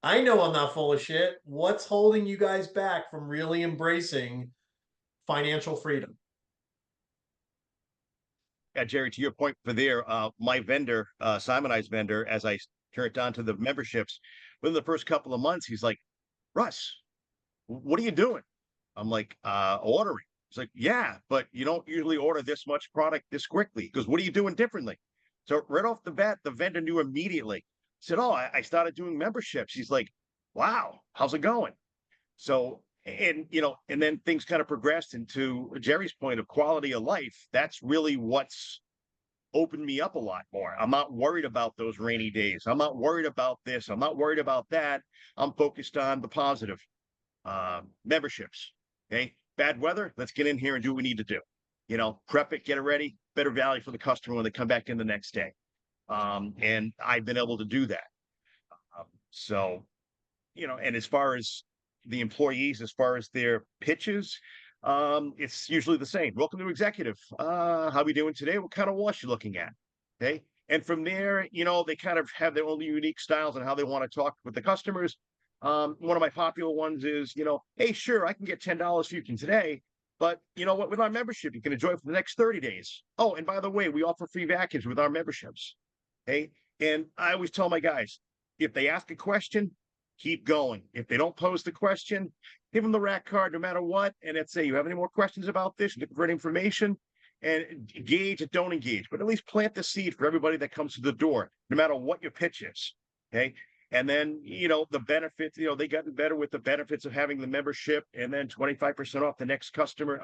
I know I'm not full of shit. What's holding you guys back from really embracing financial freedom? Yeah, Jerry, to your point for there, my vendor, Simonized vendor, as I turned on to the memberships, within the first couple of months, he's like, Russ, what are you doing? I'm like, ordering. He's like, yeah, but you don't usually order this much product this quickly. Because what are you doing differently? So right off the bat, the vendor knew immediately. Said, oh, I started doing memberships. He's like, wow, how's it going? So, and then things kind of progressed into Jerry's point of quality of life. That's really what's opened me up a lot more. I'm not worried about those rainy days. I'm not worried about this. I'm not worried about that. I'm focused on the positive memberships. Okay. Bad weather. Let's get in here and do what we need to do. Prep it, get it ready, better value for the customer when they come back in the next day. And I've been able to do that. So, and as far as the employees, as far as their pitches, it's usually the same. Welcome to executive. How we doing today? What kind of wash you looking at? Okay. And from there, they kind of have their own unique styles and how they want to talk with the customers. One of my popular ones is, hey, sure, I can get $10 for you today, but you know what? With our membership, you can enjoy it for the next 30 days. Oh, and by the way, we offer free vacuums with our memberships. Okay. And I always tell my guys, if they ask a question, keep going. If they don't pose the question, give them the rack card no matter what. And let's say, you have any more questions about this, looking for any information, and engage or don't engage, but at least plant the seed for everybody that comes to the door, no matter what your pitch is. Okay. And then, the benefits, they gotten better with the benefits of having the membership, and then 25% off the next customer,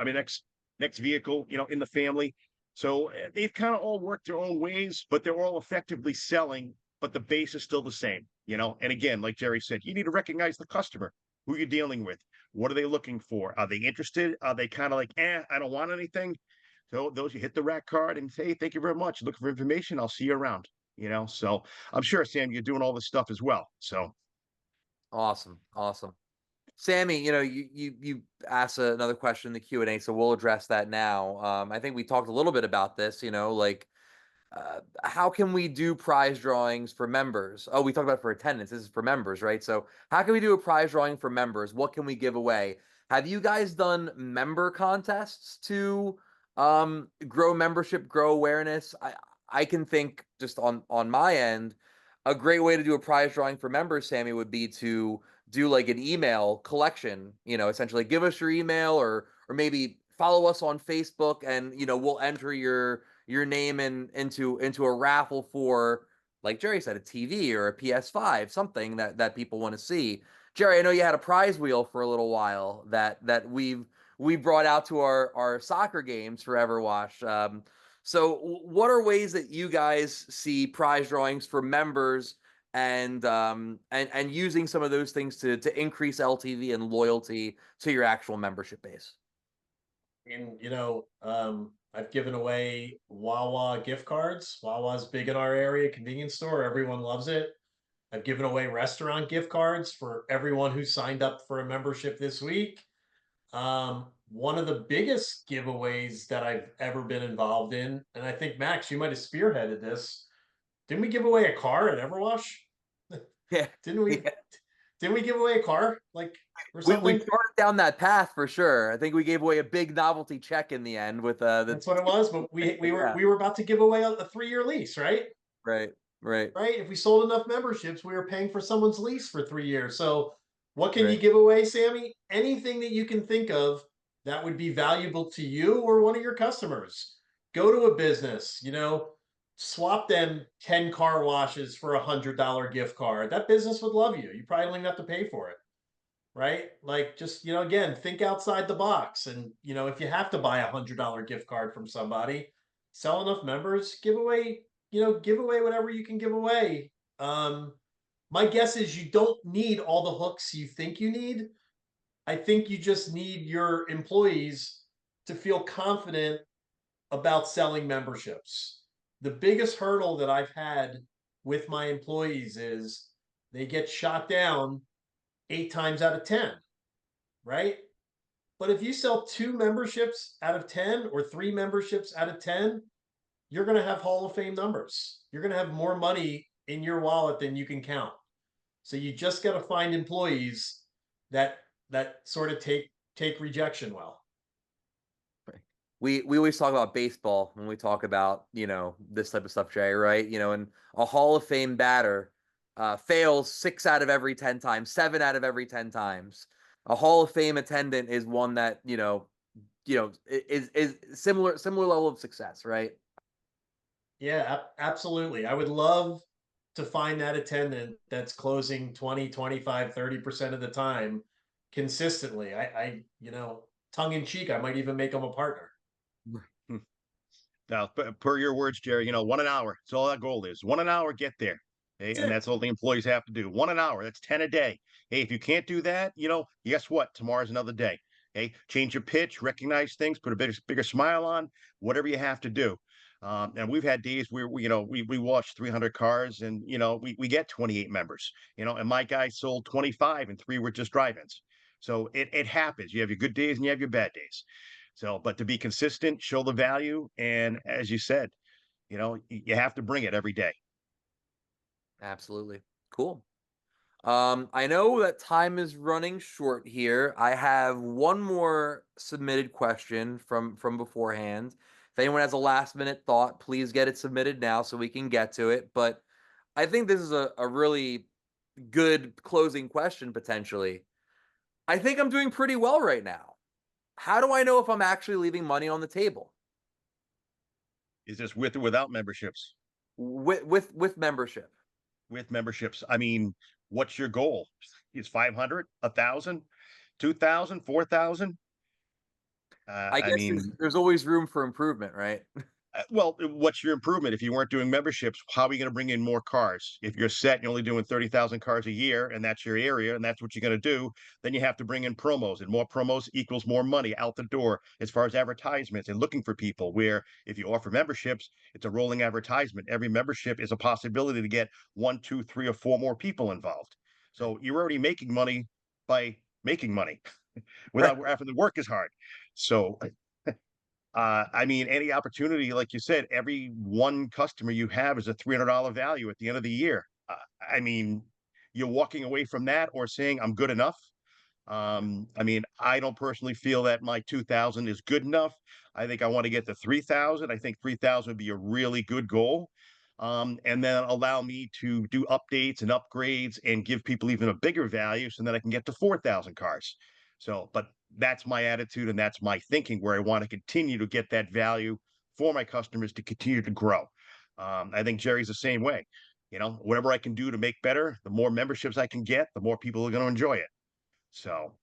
next vehicle, in the family. So they've kind of all worked their own ways, but they're all effectively selling, but the base is still the same, and again, like Jerry said, you need to recognize the customer, who you're dealing with. What are they looking for? Are they interested? Are they kind of like, I don't want anything? So those, you hit the rack card and say, thank you very much. Looking for information. I'll see you around, so I'm sure, Sam, you're doing all this stuff as well. So. Awesome. Sammy, you asked another question in the Q&A, so we'll address that now. I think we talked a little bit about this, how can we do prize drawings for members? Oh, we talked about for attendance. This is for members, right? So how can we do a prize drawing for members? What can we give away? Have you guys done member contests to Grow membership, grow awareness. I can think just on my end, a great way to do a prize drawing for members, Sammy, would be to do like an email collection. Essentially give us your email, or maybe follow us on Facebook, and we'll enter your name into a raffle for, like Jerry said, a TV or a PS5, something that people want to see. Jerry, I know you had a prize wheel for a little while that we brought out to our soccer games for EverWash. So what are ways that you guys see prize drawings for members, and using some of those things to increase LTV and loyalty to your actual membership base? And I've given away Wawa gift cards. Wawa's big in our area, convenience store. Everyone loves it. I've given away restaurant gift cards for everyone who signed up for a membership this week. One of the biggest giveaways that I've ever been involved in, and I think Max, you might have spearheaded this. Didn't we give away a car at EverWash? Yeah, Didn't we? yeah. Didn't we give away a car or We something? started down that path for sure. I think we gave away a big novelty check in the end with the That's what it was. But we were yeah, we were about to give away a 3-year lease, right? right, right, Right? If we sold enough memberships, we were paying for someone's lease for 3 years. So what can you right. give away, Sammy? Anything that you can think of that would be valuable to you or one of your customers. Go to a business, swap them 10 car washes for $100 gift card. That business would love you. You probably don't even have to pay for it. Right? Like, just, again, think outside the box. And, if you have to buy $100 gift card from somebody, sell enough members, give away whatever you can give away. Um, my guess is you don't need all the hooks you think you need. I think you just need your employees to feel confident about selling memberships. The biggest hurdle that I've had with my employees is they get shot down 8 times out of 10, right? But if you sell 2 memberships out of 10 or 3 memberships out of 10, you're going to have Hall of Fame numbers. You're going to have more money in your wallet than you can count. So you just got to find employees that sort of take rejection well. We always talk about baseball when we talk about this type of stuff, Jay, right? And a Hall of Fame batter fails 6 out of every 10 times, 7 out of every 10 times. A Hall of Fame attendant is one that is similar level of success, right? Yeah, absolutely. I would love to find that attendant that's closing 20, 25, 30% of the time consistently. Tongue in cheek, I might even make them a partner. Now, per your words, Jerry, 1 an hour. That's all that goal is. 1 an hour, get there. Okay? And that's all the employees have to do. 1 an hour. That's 10 a day. Hey, if you can't do that, guess what? Tomorrow's another day. Hey, change your pitch, recognize things, put a bigger smile on, whatever you have to do. And we've had days where we watch 300 cars, and we get 28 members. And my guy sold 25, and 3 were just drive-ins. So it happens. You have your good days and you have your bad days. So, but to be consistent, show the value, and as you said, you have to bring it every day. Absolutely. Cool. I know that time is running short here. I have one more submitted question from beforehand. If anyone has a last minute thought, please get it submitted now so we can get to it. But I think this is a really good closing question potentially. I think I'm doing pretty well right now. How do I know if I'm actually leaving money on the table? Is this with or without memberships? With membership. With memberships. I mean, what's your goal? Is 500, 1,000, 2,000, 4,000? I I guess mean, there's always room for improvement, right? well, what's your improvement? If you weren't doing memberships, how are you going to bring in more cars? If you're set, you're only doing 30,000 cars a year, and that's your area, and that's what you're going to do, then you have to bring in promos, and more promos equals more money out the door as far as advertisements and looking for people. Where if you offer memberships, it's a rolling advertisement. Every membership is a possibility to get 1, 2, 3, or 4 more people involved. So you're already making money by making money Right. without after the work is hard. So I mean, any opportunity, like you said, every one customer you have is a $300 value at the end of the year. I mean, you're walking away from that or saying, I'm good enough. I mean, I don't personally feel that my 2,000 is good enough. I think I want to get to 3,000. I think 3,000 would be a really good goal. And then allow me to do updates and upgrades and give people even a bigger value so that I can get to 4,000 cars. So, but that's my attitude and that's my thinking where I want to continue to get that value for my customers to continue to grow. I think Jerry's the same way. You know, whatever I can do to make better, the more memberships I can get, the more people are going to enjoy it. So,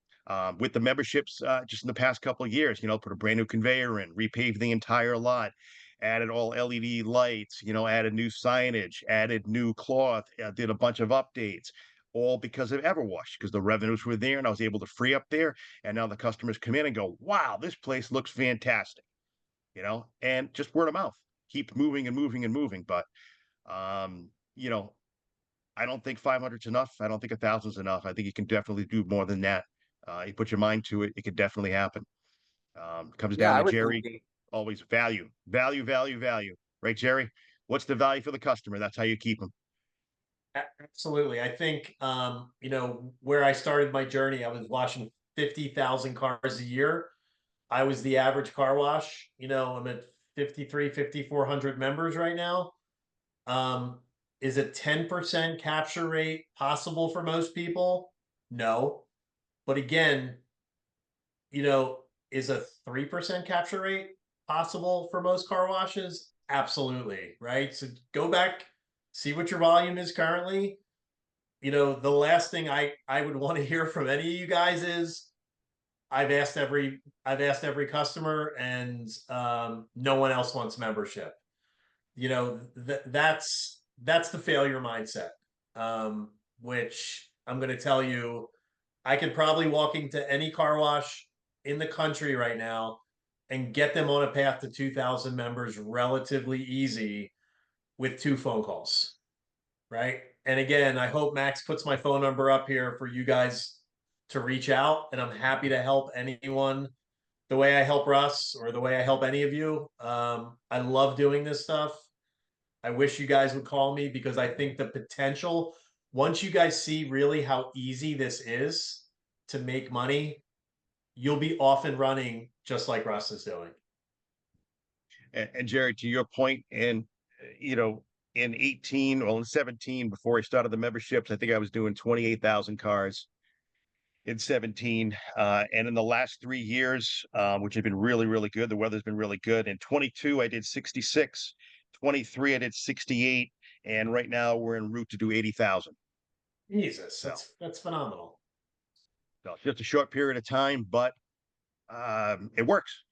with the memberships, just in the past couple of years, you know, put a brand new conveyor in, repaved the entire lot, added all LED lights, you know, added new signage, added new cloth, did a bunch of updates, all because of EverWash, because the revenues were there and I was able to free up there. And now the customers come in and go, wow, this place looks fantastic, you know, and just word of mouth, keep moving and moving and moving. But, you know, I don't think 500's enough. I don't think 1,000's enough. I think you can definitely do more than that. You put your mind to it, it could definitely happen. Comes Yeah, down I to was Jerry, thinking. always value, value, value, value. Right, Jerry? What's the value for the customer? That's how you keep them. Absolutely. I think, you know, where I started my journey, I was washing 50,000 cars a year. I was the average car wash. You know, I'm at 5,400 members right now. Um, is a 10% capture rate possible for most people? No. But again, you know, is a 3% capture rate possible for most car washes? Absolutely. Right. So go back, see what your volume is currently. You know, the last thing I would want to hear from any of you guys is I've asked every customer and no one else wants membership. You know, that's the failure mindset. Which I'm going to tell you, I could probably walk into any car wash in the country right now and get them on a path to 2,000 members relatively easy with 2 phone calls, right? And again, I hope Max puts my phone number up here for you guys to reach out, and I'm happy to help anyone the way I help Russ or the way I help any of you. I love doing this stuff. I wish you guys would call me because I think the potential, once you guys see really how easy this is to make money, you'll be off and running just like Russ is doing. And Jerry, to your point, and you know, in 18 or in 17, before I started the memberships, I think I was doing 28,000 cars in 17. And in the last 3 years, which have been really, really good, the weather's been really good. In 22, I did 66, 23, I did 68, and right now we're en route to do 80,000. Jesus, So, that's phenomenal. so it's just a short period of time, but it works,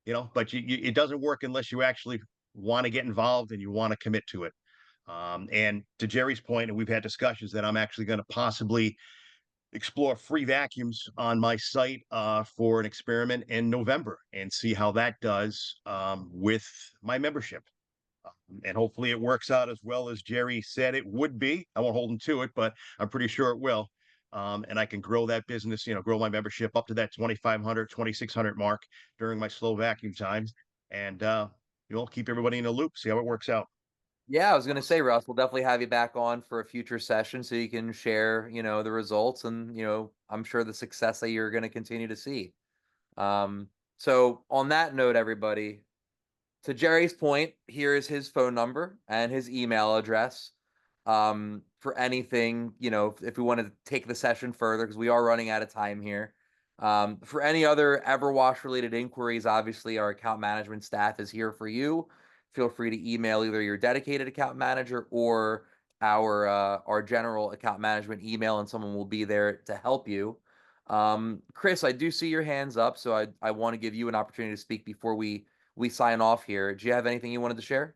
you know, but it doesn't work unless you actually want to get involved and you want to commit to it. And to Jerry's point, and we've had discussions that I'm actually going to possibly explore free vacuums on my site for an experiment in November and see how that does with my membership. And hopefully it works out as well as Jerry said it would be. I won't hold him to it, but I'm pretty sure it will. And I can grow that business, you know, grow my membership up to that 2,500, 2,600 mark during my slow vacuum times. And, you know, keep everybody in the loop, see how it works out. Yeah, I was gonna say, Russ, we'll definitely have you back on for a future session so you can share, the results and, I'm sure the success that you're gonna continue to see. So on that note, everybody, to Jerry's point, here is his phone number and his email address. For anything, if we want to take the session further, because we are running out of time here. For any other EverWash related inquiries, obviously our account management staff is here for you. Feel free to email either your dedicated account manager or our general account management email, and someone will be there to help you. Chris, I do see your hands up, so I want to give you an opportunity to speak before we sign off here. Do you have anything you wanted to share?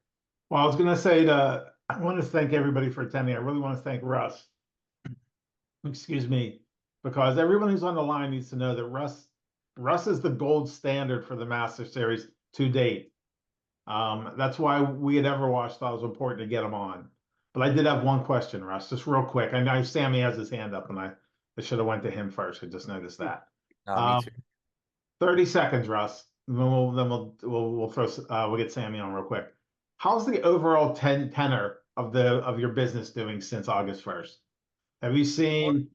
Well, I was going to say I want to thank everybody for attending. I really want to thank Russ, excuse me, because everyone who's on the line needs to know that Russ is the gold standard for the Master Series to date. That's why we at EverWash thought it was important to get him on. But I did have one question, Russ, just real quick. I know Sammy has his hand up, and I should have went to him first. I just noticed that. Me too. 30 seconds, Russ. We'll throw we'll get Sammy on real quick. How's the overall tenor of your business doing since August 1st? Have you seen,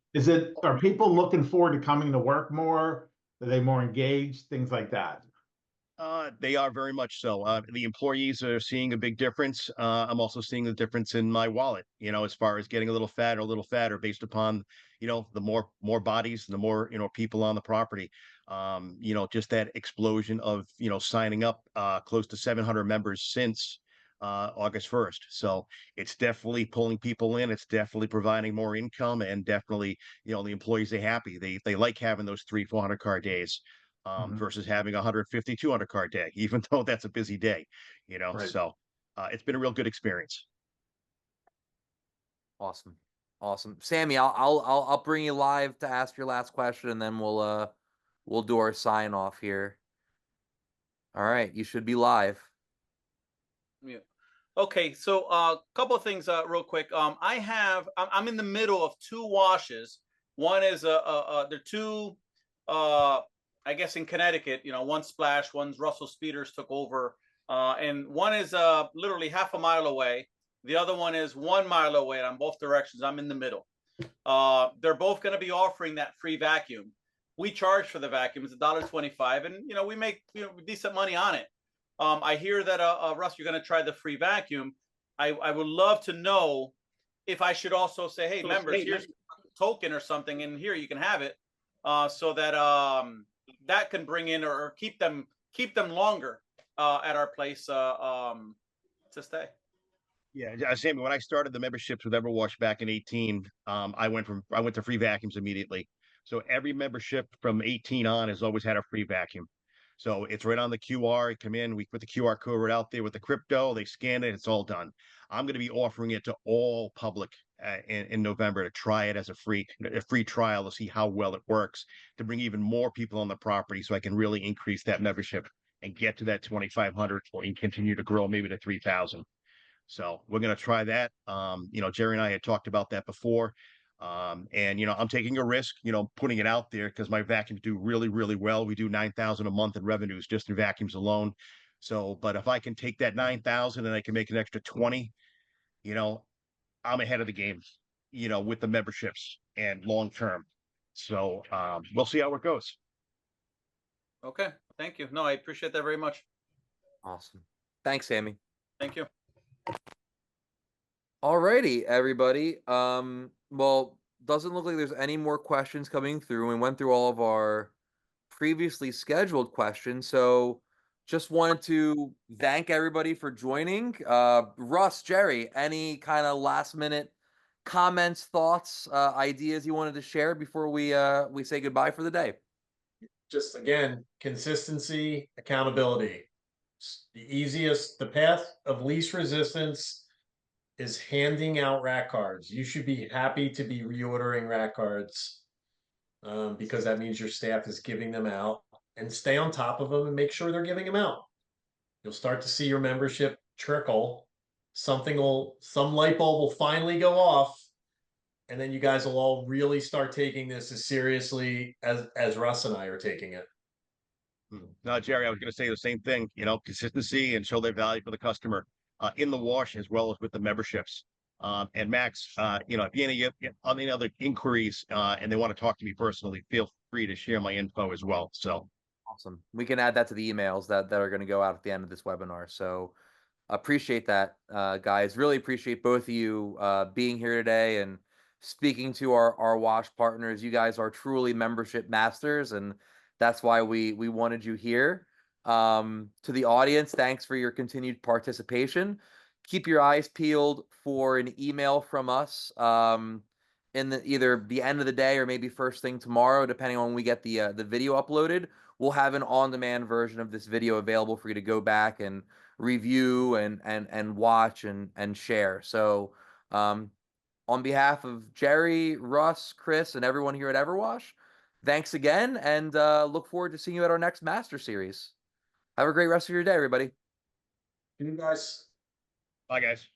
are people looking forward to coming to work more? Are they more engaged? Things like that. They are very much so. The employees are seeing a big difference. I'm also seeing the difference in my wallet, as far as getting a little fat or a little fatter based upon, the more bodies, the more, people on the property. Just that explosion of, signing up close to 700 members since August 1st. So it's definitely pulling people in. It's definitely providing more income, and definitely, the employees are happy. They like having those 300-400 car days. Versus having 150, 200 car day, even though that's a busy day, Right. So it's been a real good experience. Awesome. Awesome. Sammy, I'll bring you live to ask your last question, and then we'll do our sign off here. All right, you should be live. Yeah. Okay, so a couple of things real quick. I'm in the middle of two washes. One is they're two I guess in Connecticut, one Splash, one's Russell Speeders took over. And one is literally half a mile away. The other one is 1 mile away on both directions. I'm in the middle. They're both going to be offering that free vacuum. We charge for the vacuum. It's $1.25, and we make decent money on it. I hear that Russ, you're going to try the free vacuum. I would love to know if I should also say, hey, members, here's a token or something, and here you can have it, so that that can bring in or keep them longer at our place to stay. Yeah, Sammy, when I started the memberships with EverWash back in 18, I went to free vacuums immediately. So every membership from 18 on has always had a free vacuum. So it's right on the QR. You come in, we put the QR code right out there with the crypto. They scan it. It's all done. I'm going to be offering it to all public in November to try it as a free trial to see how well it works, to bring even more people on the property, so I can really increase that membership and get to that 2,500 and continue to grow maybe to 3,000. So we're going to try that. Jerry and I had talked about that before. And I'm taking a risk, putting it out there, because my vacuums do really, really well. We do 9,000 a month in revenues just in vacuums alone. So, but if I can take that 9,000 and I can make an extra 20, I'm ahead of the game, with the memberships and long term. So we'll see how it goes. Okay, thank you. No, I appreciate that very much. Awesome. Thanks, Sammy. Thank you. Alrighty, everybody. Well, doesn't look like there's any more questions coming through. We went through all of our previously scheduled questions, so just wanted to thank everybody for joining. Russ, Jerry, any kind of last minute comments, thoughts, ideas you wanted to share before we say goodbye for the day? Just again, consistency, accountability. The path of least resistance is handing out rack cards. You should be happy to be reordering rack cards, because that means your staff is giving them out, and stay on top of them and make sure they're giving them out. You'll start to see your membership trickle. Some light bulb will finally go off, and then you guys will all really start taking this as seriously as Russ and I are taking it. No, Jerry, I was going to say the same thing, consistency and show their value for the customer in the wash as well as with the memberships. And Max, if you have any other inquiries and they want to talk to me personally, feel free to share my info as well. So Awesome. We can add that to the emails that are going to go out at the end of this webinar. So appreciate that, guys. Really appreciate both of you being here today and speaking to our wash partners. You guys are truly membership masters, and that's why we wanted you here. To the audience, thanks for your continued participation. Keep your eyes peeled for an email from us in either the end of the day or maybe first thing tomorrow, depending on when we get the video uploaded. We'll have an on-demand version of this video available for you to go back and review and watch and share. So on behalf of Jerry, Russ, Chris, and everyone here at EverWash, thanks again, and look forward to seeing you at our next Master Series. Have a great rest of your day, everybody. You guys. bye, guys.